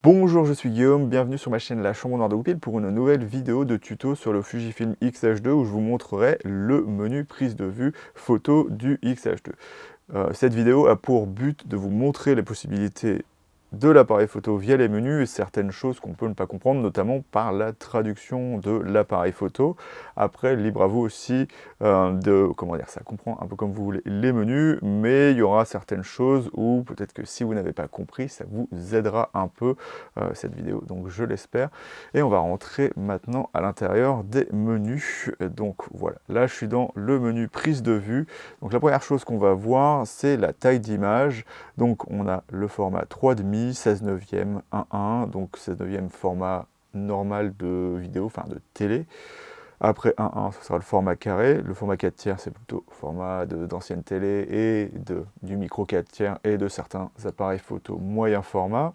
Bonjour, je suis Guillaume, bienvenue sur ma chaîne La Chambre Noire de Goupil pour une nouvelle vidéo de tuto sur le Fujifilm X-H2 où je vous montrerai le menu prise de vue photo du X-H2. Cette vidéo a pour but de vous montrer les possibilités de l'appareil photo via les menus et certaines choses qu'on peut ne pas comprendre, notamment par la traduction de l'appareil photo. Après, libre à vous aussi ça comprend un peu comme vous voulez les menus, mais il y aura certaines choses où peut-être que si vous n'avez pas compris, ça vous aidera un peu cette vidéo, donc je l'espère. Et on va rentrer maintenant à l'intérieur des menus. Donc voilà, là je suis dans le menu prise de vue. Donc la première chose qu'on va voir, c'est la taille d'image. Donc on a le format 3,5, 16 neuvième, 1,1, donc 16 neuvième format normal de vidéo, enfin de télé. Après 1,1, ce sera le format carré. Le format 4 tiers, c'est plutôt format d'ancienne télé et du micro 4 tiers et de certains appareils photo moyen format.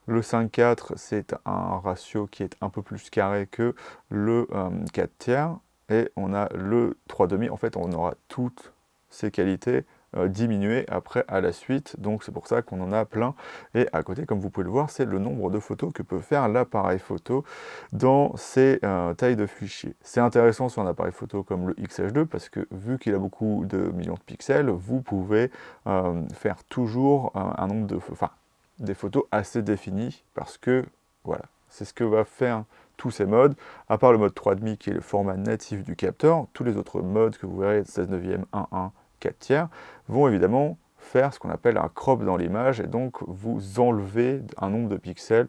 Le 5,4, c'est un ratio qui est un peu plus carré que le 4 tiers. Et on a le 3,5, en fait, on aura toutes ces qualités diminuées après à la suite. Donc c'est pour ça qu'on en a plein. Et à côté, comme vous pouvez le voir, c'est le nombre de photos que peut faire l'appareil photo dans ces tailles de fichiers. C'est intéressant sur un appareil photo comme le X-H2 parce que vu qu'il a beaucoup de millions de pixels, vous pouvez faire toujours un nombre de... des photos assez définies, parce que, voilà, c'est ce que va faire tous ces modes, à part le mode 3,5 qui est le format natif du capteur, tous les autres modes que vous verrez, 16 neuvième, 1,1, 4 tiers, vont évidemment faire ce qu'on appelle un crop dans l'image, et donc vous enlevez un nombre de pixels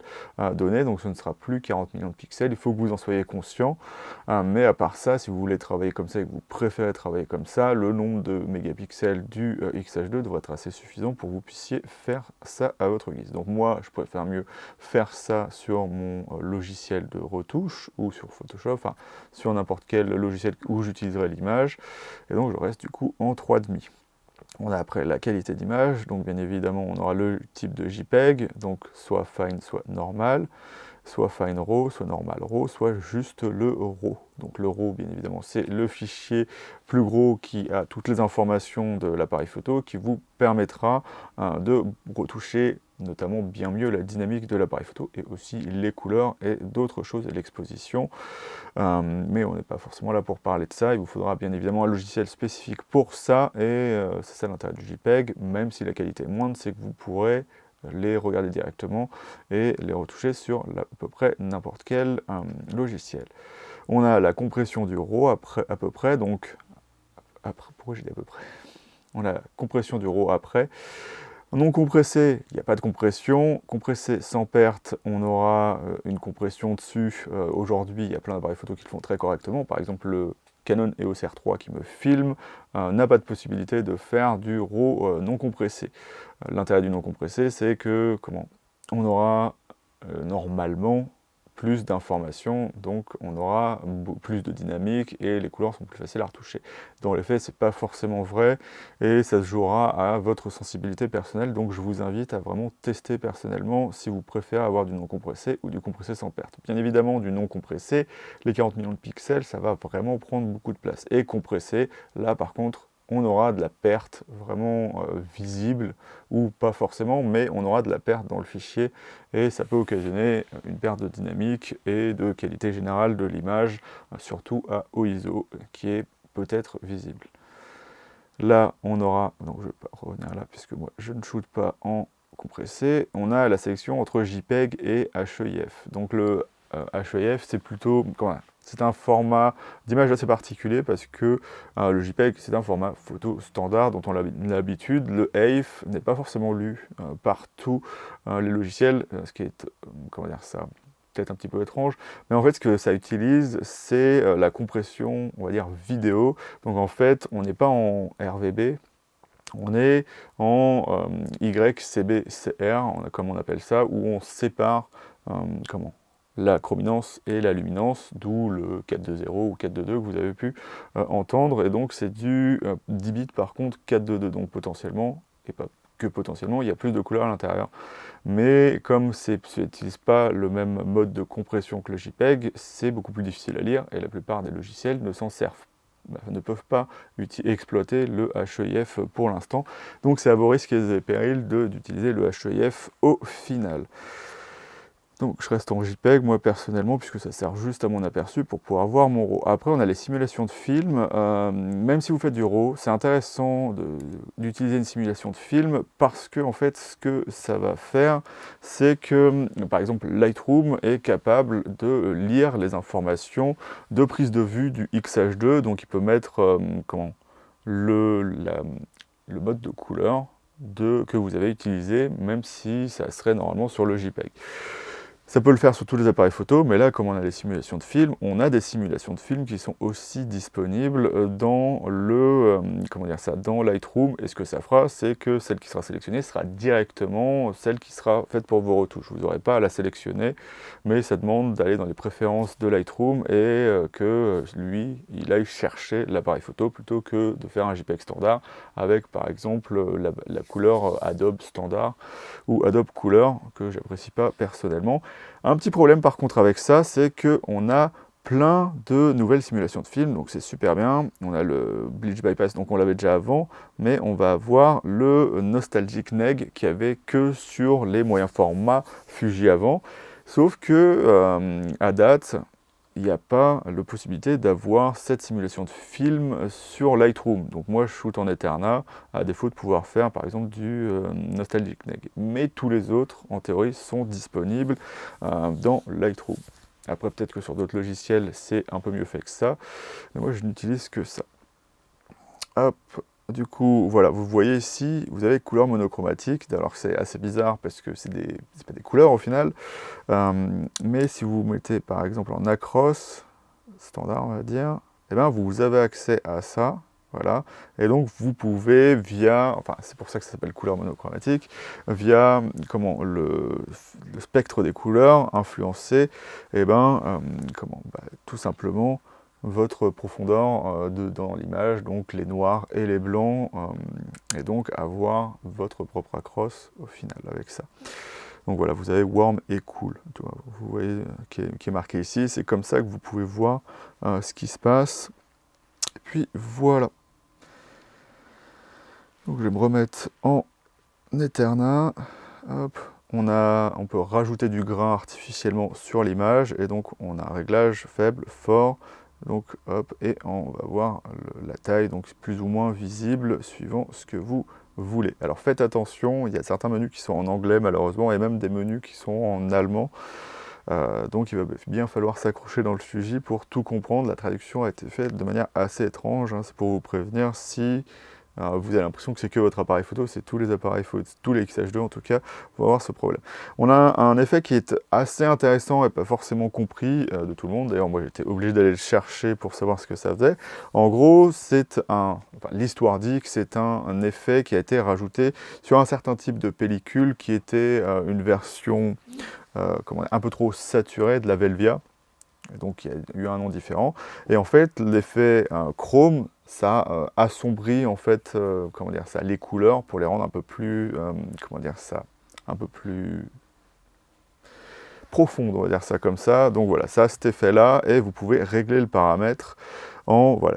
donné, donc ce ne sera plus 40 millions de pixels, il faut que vous en soyez conscient, mais à part ça, si vous voulez travailler comme ça et que vous préférez travailler comme ça, le nombre de mégapixels du X-H2 devrait être assez suffisant pour que vous puissiez faire ça à votre guise. Donc moi, je préfère mieux faire ça sur mon logiciel de retouche, ou sur Photoshop, enfin sur n'importe quel logiciel où j'utiliserai l'image, et donc je reste du coup en 3,5. On a après la qualité d'image, donc bien évidemment on aura le type de JPEG, donc soit fine, soit normal, soit fine RAW, soit normal RAW, soit juste le RAW. Donc le RAW, bien évidemment, c'est le fichier plus gros qui a toutes les informations de l'appareil photo, qui vous permettra de retoucher notamment bien mieux la dynamique de l'appareil photo, et aussi les couleurs et d'autres choses, et l'exposition. Mais on n'est pas forcément là pour parler de ça, il vous faudra bien évidemment un logiciel spécifique pour ça, et c'est ça l'intérêt du JPEG, même si la qualité est moindre, c'est que vous pourrez les regarder directement et les retoucher sur à peu près n'importe quel logiciel. On a la compression du RAW à peu près, donc pourquoi j'ai dit à peu près? On a la compression du RAW après. Non compressé, il n'y a pas de compression. Compressé sans perte, on aura une compression dessus. Aujourd'hui, il y a plein d'appareils photo qui le font très correctement. Par exemple, le Canon EOS R3 qui me filme n'a pas de possibilité de faire du RAW non compressé. L'intérêt du non compressé, c'est que on aura normalement plus d'informations, donc on aura plus de dynamique et les couleurs sont plus faciles à retoucher. Dans les faits, c'est pas forcément vrai et ça se jouera à votre sensibilité personnelle, donc je vous invite à vraiment tester personnellement si vous préférez avoir du non compressé ou du compressé sans perte. Bien évidemment, du non compressé, les 40 millions de pixels, ça va vraiment prendre beaucoup de place. Et compressé, là par contre, on aura de la perte vraiment visible, ou pas forcément, mais on aura de la perte dans le fichier, et ça peut occasionner une perte de dynamique et de qualité générale de l'image, surtout à haut ISO, qui est peut-être visible. Là, on aura, donc je ne vais pas revenir là, puisque moi je ne shoote pas en compressé, on a la sélection entre JPEG et HEIF. Donc le HEIF, c'est plutôt, c'est un format d'image assez particulier parce que le JPEG, c'est un format photo standard dont on a l'habitude. Le EIF n'est pas forcément lu par tous les logiciels, ce qui est, peut-être un petit peu étrange, mais en fait ce que ça utilise, c'est la compression, on va dire, vidéo. Donc en fait, on n'est pas en RVB, on est en YCBCR, comme on appelle ça, où on sépare la chrominance et la luminance, d'où le 420 ou 422 que vous avez pu entendre, et donc c'est du 10 bits par contre 422, donc potentiellement, et pas que potentiellement, il y a plus de couleurs à l'intérieur. Mais comme ça n'utilise pas le même mode de compression que le JPEG, c'est beaucoup plus difficile à lire, et la plupart des logiciels ne peuvent pas exploiter le HEIF pour l'instant. Donc c'est à vos risques et périls d'utiliser le HEIF au final. Donc je reste en JPEG, moi personnellement, puisque ça sert juste à mon aperçu pour pouvoir voir mon RAW. Après, on a les simulations de film. Même si vous faites du RAW, c'est intéressant d'utiliser une simulation de film parce que, en fait, ce que ça va faire, c'est que, par exemple, Lightroom est capable de lire les informations de prise de vue du XH2. Donc il peut mettre le mode de couleur que vous avez utilisé, même si ça serait normalement sur le JPEG. Ça peut le faire sur tous les appareils photo, mais là, comme on a les simulations de film, on a des simulations de film qui sont aussi disponibles dans dans Lightroom. Et ce que ça fera, c'est que celle qui sera sélectionnée sera directement celle qui sera faite pour vos retouches. Vous n'aurez pas à la sélectionner, mais ça demande d'aller dans les préférences de Lightroom et que lui, il aille chercher l'appareil photo plutôt que de faire un JPEG standard avec, par exemple, la couleur Adobe standard ou Adobe Couleur, que j'apprécie pas personnellement. Un petit problème par contre avec ça, c'est qu'on a plein de nouvelles simulations de films, donc c'est super bien. On a le Bleach Bypass, donc on l'avait déjà avant, mais on va avoir le Nostalgic Neg qui avait que sur les moyens formats Fuji avant. Sauf que à date, il n'y a pas la possibilité d'avoir cette simulation de film sur Lightroom. Donc moi je shoot en Eterna, à défaut de pouvoir faire par exemple du Nostalgic Neg. Mais tous les autres, en théorie, sont disponibles dans Lightroom. Après peut-être que sur d'autres logiciels c'est un peu mieux fait que ça, mais moi je n'utilise que ça. Hop, du coup, voilà, vous voyez ici, vous avez couleur monochromatique, alors que c'est assez bizarre parce que c'est pas des couleurs au final. Mais si vous mettez par exemple en acros, standard on va dire, et bien vous avez accès à ça, voilà, et donc vous pouvez enfin c'est pour ça que ça s'appelle couleur monochromatique, via le spectre des couleurs influencer, tout simplement votre profondeur dans l'image, donc les noirs et les blancs, et donc avoir votre propre across au final avec ça. Donc voilà, vous avez warm et cool, vous voyez, qui est marqué ici, c'est comme ça que vous pouvez voir ce qui se passe. Et puis voilà. Donc je vais me remettre en Eterna. Hop. On peut rajouter du grain artificiellement sur l'image, et donc on a un réglage faible, fort, donc hop, et on va voir la taille, donc plus ou moins visible, suivant ce que vous voulez. Alors faites attention, il y a certains menus qui sont en anglais malheureusement, et même des menus qui sont en allemand, donc il va bien falloir s'accrocher dans le Fuji pour tout comprendre. La traduction a été faite de manière assez étrange, c'est pour vous prévenir si vous avez l'impression que c'est que votre appareil photo, c'est tous les appareils photo, tous les XH2 en tout cas, vont avoir ce problème. On a un effet qui est assez intéressant et pas forcément compris de tout le monde. D'ailleurs, moi j'étais obligé d'aller le chercher pour savoir ce que ça faisait. En gros, l'histoire dit que c'est un effet qui a été rajouté sur un certain type de pellicule qui était une version un peu trop saturée de la Velvia. Donc il y a eu un nom différent. Et en fait, l'effet chrome, ça assombrit en fait, les couleurs pour les rendre un peu plus, un peu plus profondes, on va dire ça comme ça. Donc voilà, ça a cet effet-là, et vous pouvez régler le paramètre avant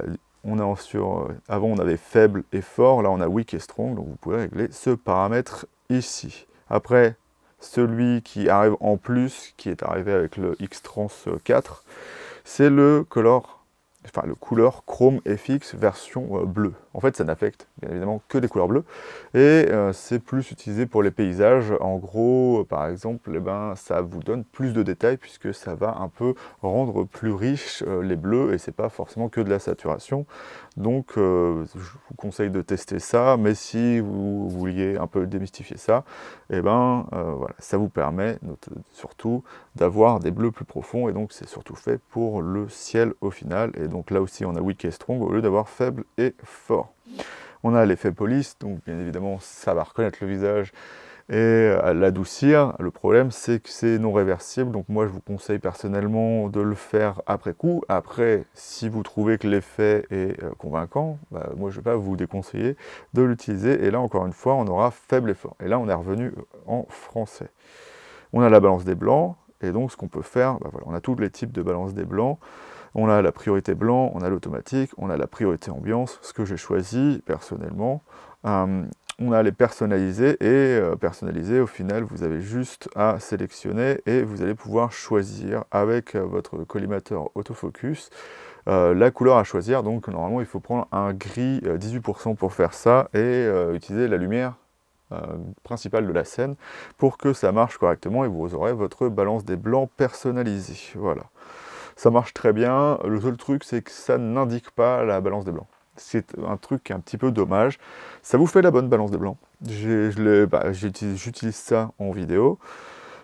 on avait faible et fort, là on a weak et strong, donc vous pouvez régler ce paramètre ici. Après, celui qui arrive en plus, qui est arrivé avec le X-Trans 4, c'est le couleur Chrome FX version bleue. En fait, ça n'affecte bien évidemment que des couleurs bleues, et c'est plus utilisé pour les paysages. En gros, par exemple, ça vous donne plus de détails puisque ça va un peu rendre plus riche les bleus, et c'est pas forcément que de la saturation. Donc, je vous conseille de tester ça, mais si vous vouliez un peu démystifier ça, ça vous permet surtout d'avoir des bleus plus profonds, et donc c'est surtout fait pour le ciel au final. Et donc là aussi, on a weak et strong au lieu d'avoir faible et fort. On a l'effet police, donc bien évidemment ça va reconnaître le visage et l'adoucir. Le problème, c'est que c'est non réversible, donc moi je vous conseille personnellement de le faire après coup. Après, si vous trouvez que l'effet est convaincant, moi je ne vais pas vous déconseiller de l'utiliser. Et là encore une fois, on aura faible et fort. Et là on est revenu en français. On a la balance des blancs, et donc ce qu'on peut faire, on a tous les types de balance des blancs. On a la priorité blanc, on a l'automatique, on a la priorité ambiance, ce que j'ai choisi personnellement. on a les personnalisés, et personnalisés, au final, vous avez juste à sélectionner, et vous allez pouvoir choisir avec votre collimateur autofocus la couleur à choisir. Donc normalement, il faut prendre un gris 18% pour faire ça, et utiliser la lumière principale de la scène pour que ça marche correctement, et vous aurez votre balance des blancs personnalisée. Voilà. Ça marche très bien. Le seul truc, c'est que ça n'indique pas la balance des blancs. C'est un truc qui est un petit peu dommage. Ça vous fait la bonne balance des blancs. J'utilise ça en vidéo.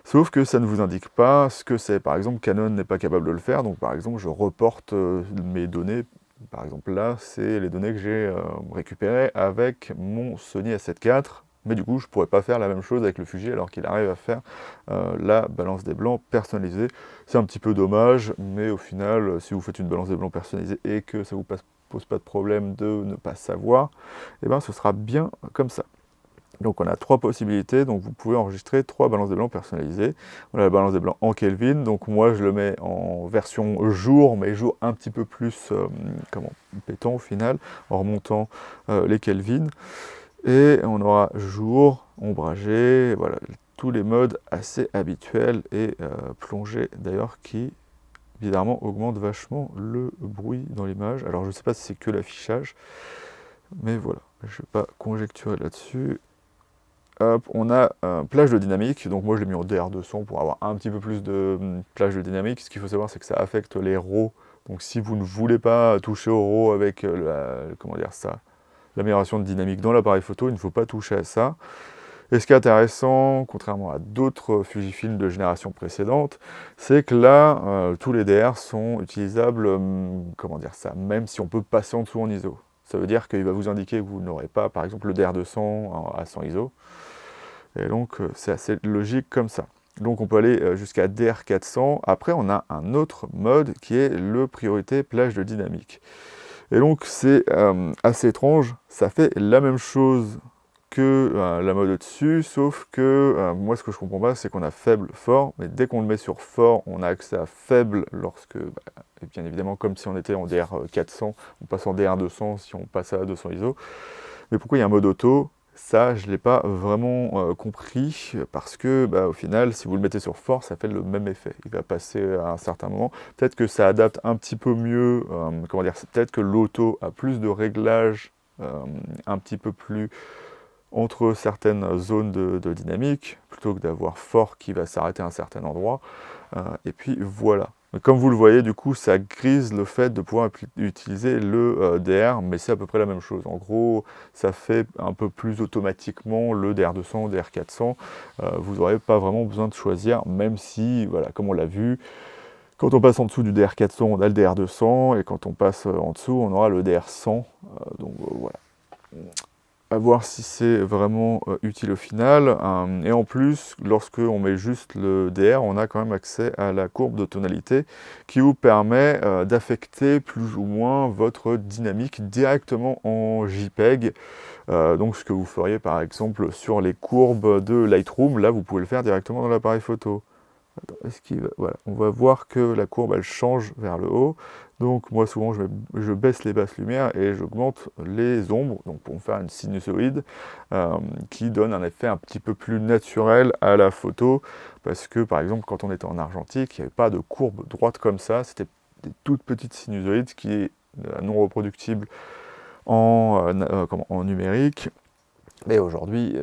Sauf que ça ne vous indique pas ce que c'est. Par exemple, Canon n'est pas capable de le faire. Donc par exemple, je reporte mes données. Par exemple là, c'est les données que j'ai récupérées avec mon Sony A7 IV. Mais du coup, je ne pourrais pas faire la même chose avec le Fuji alors qu'il arrive à faire la balance des blancs personnalisée. C'est un petit peu dommage, mais au final, si vous faites une balance des blancs personnalisée et que ça ne vous pose pas de problème de ne pas savoir, eh ben, ce sera bien comme ça. Donc on a 3 possibilités, donc vous pouvez enregistrer 3 balances des blancs personnalisées. On a la balance des blancs en Kelvin, donc moi je le mets en version jour, mais jour un petit peu plus pétant au final, en remontant les Kelvin. Et on aura jour, ombragé, voilà, tous les modes assez habituels, et plongée d'ailleurs qui bizarrement augmente vachement le bruit dans l'image. Alors je ne sais pas si c'est que l'affichage, mais voilà, je ne vais pas conjecturer là-dessus. Hop, on a plage de dynamique, donc moi je l'ai mis en DR200 pour avoir un petit peu plus de plage de dynamique. Ce qu'il faut savoir, c'est que ça affecte les RAW, donc si vous ne voulez pas toucher au RAW avec l'amélioration de dynamique dans l'appareil photo, il ne faut pas toucher à ça. Et ce qui est intéressant, contrairement à d'autres Fujifilm de génération précédente, c'est que là, tous les DR sont utilisables, même si on peut passer en dessous en ISO. Ça veut dire qu'il va vous indiquer que vous n'aurez pas, par exemple, le DR200 à 100 ISO. Et donc, c'est assez logique comme ça. Donc, on peut aller jusqu'à DR400. Après, on a un autre mode qui est le priorité plage de dynamique. Et donc, c'est assez étrange. Ça fait la même chose que la mode au-dessus, sauf que moi, ce que je comprends pas, c'est qu'on a faible, fort, mais dès qu'on le met sur fort, on a accès à faible lorsque, bien évidemment, comme si on était en DR400, on passe en DR200 si on passe à 200 ISO. Mais pourquoi il y a un mode auto? Ça, je ne l'ai pas vraiment compris, parce que, au final, si vous le mettez sur fort, ça fait le même effet. Il va passer à un certain moment. Peut-être que ça adapte un petit peu mieux, peut-être que l'auto a plus de réglages, un petit peu plus entre certaines zones de dynamique, plutôt que d'avoir fort qui va s'arrêter à un certain endroit. Et puis voilà. Comme vous le voyez, du coup, ça grise le fait de pouvoir utiliser le DR, mais c'est à peu près la même chose. En gros, ça fait un peu plus automatiquement le DR200, DR400. Vous n'aurez pas vraiment besoin de choisir, même si, voilà, comme on l'a vu, quand on passe en dessous du DR400, on a le DR200, et quand on passe en dessous, on aura le DR100. Donc voilà. À voir si c'est vraiment utile au final. Et en plus, lorsque on met juste le DR, on a quand même accès à la courbe de tonalité qui vous permet d'affecter plus ou moins votre dynamique directement en JPEG. Donc ce que vous feriez par exemple sur les courbes de Lightroom, là vous pouvez le faire directement dans l'appareil photo. Voilà, on va voir que la courbe elle change vers le haut. Donc moi souvent je baisse les basses lumières et j'augmente les ombres, donc pour me faire une sinusoïde qui donne un effet un petit peu plus naturel à la photo, parce que par exemple quand on était en argentique, il n'y avait pas de courbe droite comme ça, c'était des toutes petites sinusoïdes qui est non reproductible en numérique. Mais aujourd'hui,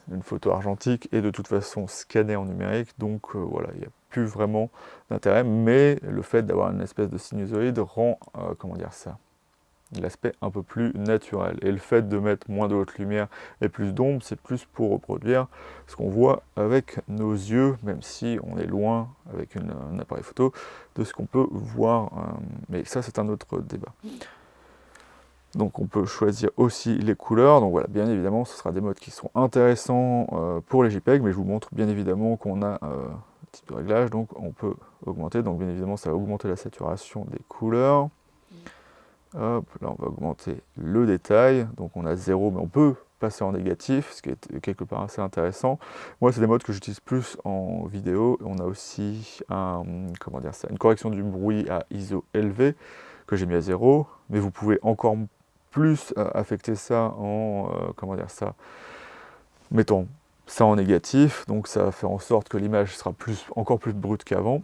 une photo argentique est de toute façon scannée en numérique, donc voilà, il n'y a plus vraiment d'intérêt, mais le fait d'avoir une espèce de sinusoïde rend, l'aspect un peu plus naturel. Et le fait de mettre moins de haute lumière et plus d'ombre, c'est plus pour reproduire ce qu'on voit avec nos yeux, même si on est loin avec un appareil photo de ce qu'on peut voir. Mais ça, c'est un autre débat. Donc on peut choisir aussi les couleurs, donc voilà, bien évidemment ce sera des modes qui sont intéressants pour les JPEG, mais je vous montre bien évidemment qu'on a un type de réglage, donc on peut augmenter, donc bien évidemment ça va augmenter la saturation des couleurs. Hop, là on va augmenter le détail, donc on a 0, mais on peut passer en négatif, ce qui est quelque part assez intéressant. Moi c'est des modes que j'utilise plus en vidéo. On a aussi une correction du bruit à ISO élevé, que j'ai mis à 0, mais vous pouvez encore plus affecter ça en mettons ça en négatif, donc ça va faire en sorte que l'image sera encore plus brute qu'avant.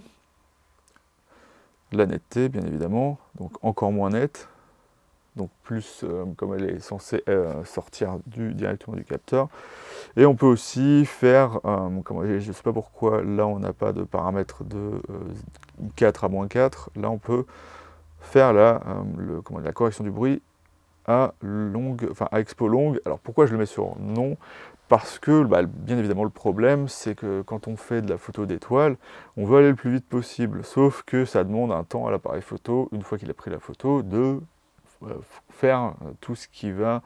La netteté, bien évidemment, donc encore moins nette, donc plus comme elle est censée sortir directement du capteur. Et on peut aussi faire, je ne sais pas pourquoi, là on n'a pas de paramètre de 4 à -4, là on peut faire la correction du bruit à expo longue. Alors pourquoi je le mets sur non? Parce que, bien évidemment, le problème, c'est que quand on fait de la photo d'étoiles, on veut aller le plus vite possible. Sauf que ça demande un temps à l'appareil photo, une fois qu'il a pris la photo, de faire tout ce qui va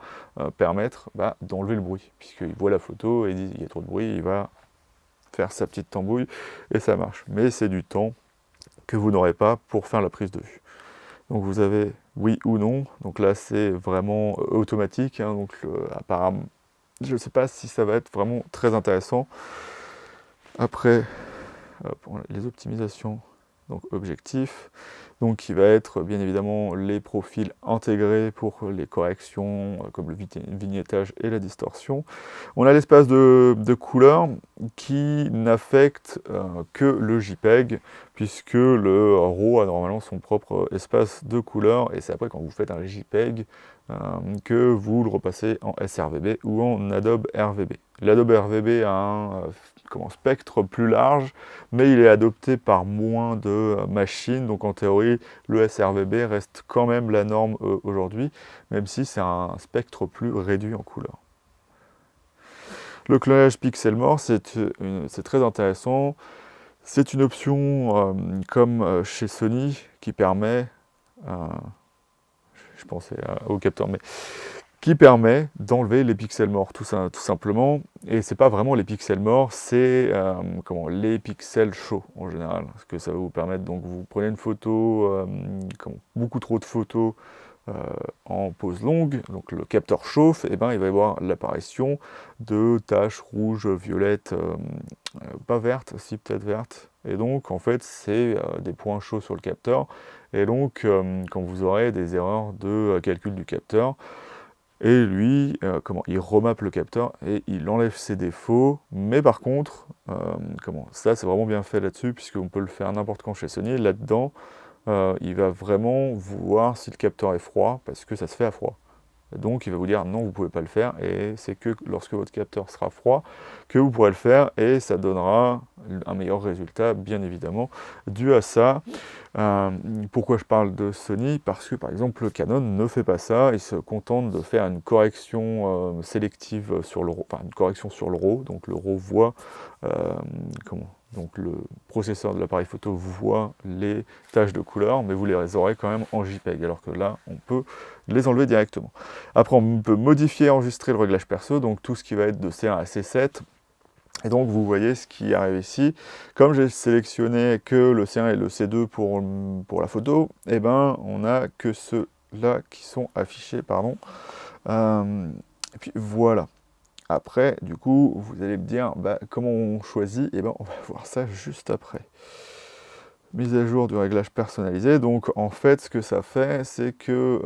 permettre d'enlever le bruit. Puisqu'il voit la photo et dit il y a trop de bruit, il va faire sa petite tambouille et ça marche. Mais c'est du temps que vous n'aurez pas pour faire la prise de vue. Donc vous avez oui ou non, donc là c'est vraiment automatique, hein, donc apparemment, je ne sais pas si ça va être vraiment très intéressant. Après, les optimisations, donc objectif, donc qui va être bien évidemment les profils intégrés pour les corrections, comme le vignettage et la distorsion. On a l'espace de couleur qui n'affecte que le JPEG, puisque le RAW a normalement son propre espace de couleur, et c'est après quand vous faites un JPEG que vous le repassez en sRVB ou en Adobe RVB. L'Adobe RVB a un spectre plus large, mais il est adopté par moins de machines, donc en théorie, le sRVB reste quand même la norme aujourd'hui, même si c'est un spectre plus réduit en couleur. Le clonage pixel mort, c'est très intéressant. C'est une option comme chez Sony qui permet, je pensais au capteur, mais qui permet d'enlever les pixels morts, tout simplement. Et c'est pas vraiment les pixels morts, c'est les pixels chauds en général. Parce que ça va vous permettre, donc vous prenez une photo, beaucoup trop de photos en pause longue, donc le capteur chauffe, et il va y avoir l'apparition de taches rouges, violettes, pas vertes, si peut-être vertes. Et donc en fait c'est des points chauds sur le capteur. Et donc quand vous aurez des erreurs de calcul du capteur, et lui, il remappe le capteur et il enlève ses défauts, mais par contre, ça c'est vraiment bien fait là-dessus, puisqu'on peut le faire n'importe quand chez Sony. Là-dedans, il va vraiment voir si le capteur est froid, parce que ça se fait à froid. Donc il va vous dire non, vous ne pouvez pas le faire, et c'est que lorsque votre capteur sera froid que vous pourrez le faire, et ça donnera un meilleur résultat, bien évidemment, dû à ça. Pourquoi je parle de Sony? Parce que par exemple le Canon ne fait pas ça, il se contente de faire une correction sélective sur le RAW, une correction sur le RAW, donc le RAW voit donc le processeur de l'appareil photo voit les taches de couleur, mais vous les aurez quand même en JPEG, alors que là, on peut les enlever directement. Après, on peut modifier, enregistrer le réglage perso, donc tout ce qui va être de C1 à C7. Et donc, vous voyez ce qui arrive ici. Comme j'ai sélectionné que le C1 et le C2 pour la photo, on n'a que ceux-là qui sont affichés, pardon. Et puis, voilà. Après, du coup, vous allez me dire, comment on choisit? On va voir ça juste après. Mise à jour du réglage personnalisé. Donc, en fait, ce que ça fait, c'est que,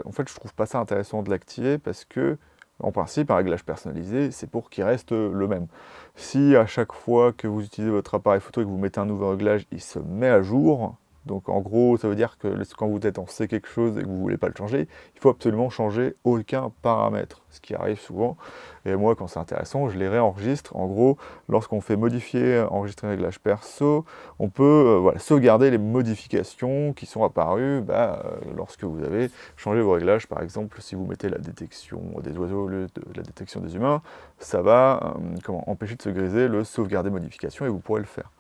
en fait, je trouve pas ça intéressant de l'activer parce que, en principe, un réglage personnalisé, c'est pour qu'il reste le même. Si à chaque fois que vous utilisez votre appareil photo et que vous mettez un nouveau réglage, il se met à jour, donc en gros, ça veut dire que quand vous êtes en C quelque chose et que vous ne voulez pas le changer, il faut absolument changer aucun paramètre, ce qui arrive souvent. Et moi, quand c'est intéressant, je les réenregistre. En gros, lorsqu'on fait modifier, enregistrer réglage perso, on peut sauvegarder les modifications qui sont apparues lorsque vous avez changé vos réglages. Par exemple, si vous mettez la détection des oiseaux au lieu de la détection des humains, ça va empêcher de se griser le sauvegarder modification et vous pourrez le faire.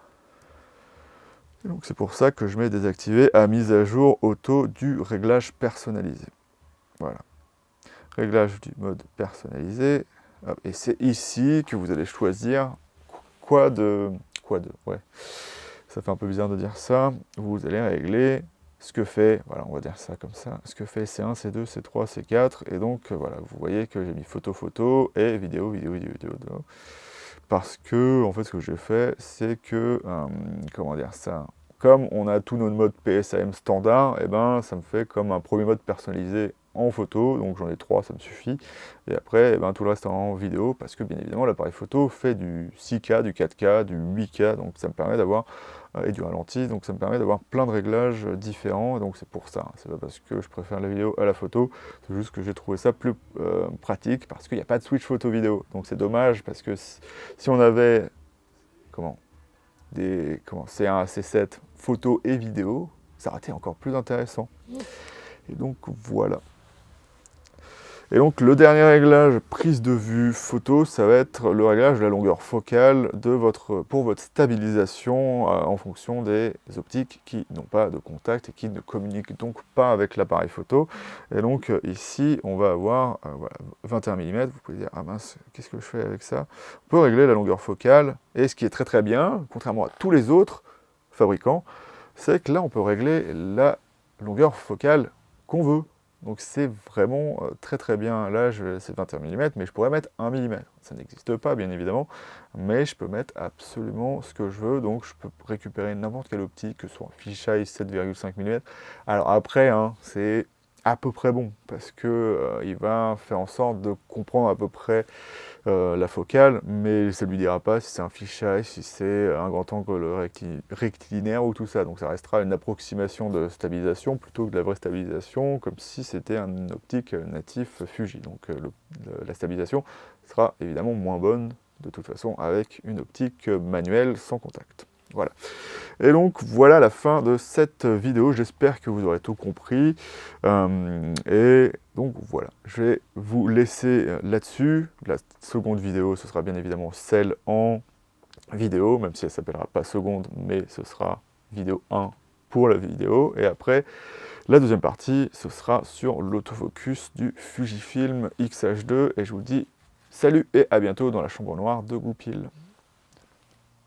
Donc c'est pour ça que je mets désactivé à mise à jour auto du réglage personnalisé. Voilà. Réglage du mode personnalisé. Et c'est ici que vous allez choisir ouais. Ça fait un peu bizarre de dire ça. Vous allez régler ce que fait, voilà, on va dire ça comme ça, ce que fait C1, C2, C3, C4. Et donc voilà, vous voyez que j'ai mis photo et vidéo. Parce que, en fait, ce que j'ai fait, c'est que, comme on a tous nos modes PSAM standard, ça me fait comme un premier mode personnalisé en photo, donc j'en ai 3, ça me suffit. Et après, tout le reste en vidéo, parce que bien évidemment, l'appareil photo fait du 6K, du 4K, du 8K, donc ça me permet d'avoir, et du ralenti, donc ça me permet d'avoir plein de réglages différents, donc c'est pour ça. C'est pas parce que je préfère la vidéo à la photo, c'est juste que j'ai trouvé ça plus pratique, parce qu'il n'y a pas de switch photo-vidéo. Donc c'est dommage, parce que si on avait, C1, C7, photo et vidéo, ça aurait été encore plus intéressant. Et donc voilà. Et donc le dernier réglage prise de vue photo, ça va être le réglage de la longueur focale pour votre stabilisation en fonction des optiques qui n'ont pas de contact et qui ne communiquent donc pas avec l'appareil photo. Et donc ici, on va avoir voilà, 21 mm. Vous pouvez dire, ah mince, qu'est-ce que je fais avec ça? On peut régler la longueur focale. Et ce qui est très très bien, contrairement à tous les autres fabricants, c'est que là, on peut régler la longueur focale qu'on veut. Donc c'est vraiment très très bien. Là, c'est 21 mm, mais je pourrais mettre 1 mm. Ça n'existe pas, bien évidemment, mais je peux mettre absolument ce que je veux. Donc je peux récupérer n'importe quelle optique, que ce soit un fisheye 7,5 mm. Alors après, c'est à peu près bon, parce que il va faire en sorte de comprendre à peu près la focale, mais ça ne lui dira pas si c'est un fisheye, si c'est un grand angle rectilinéaire ou tout ça. Donc ça restera une approximation de stabilisation plutôt que de la vraie stabilisation, comme si c'était un optique natif Fuji. Donc la stabilisation sera évidemment moins bonne de toute façon avec une optique manuelle sans contact. Voilà. Et donc voilà la fin de cette vidéo, j'espère que vous aurez tout compris. Et donc voilà, je vais vous laisser là-dessus. La seconde vidéo, ce sera bien évidemment celle en vidéo, même si elle ne s'appellera pas seconde, mais ce sera vidéo 1 pour la vidéo. Et après, la deuxième partie, ce sera sur l'autofocus du Fujifilm X-H2. Et je vous dis salut et à bientôt dans la chambre noire de Goupil.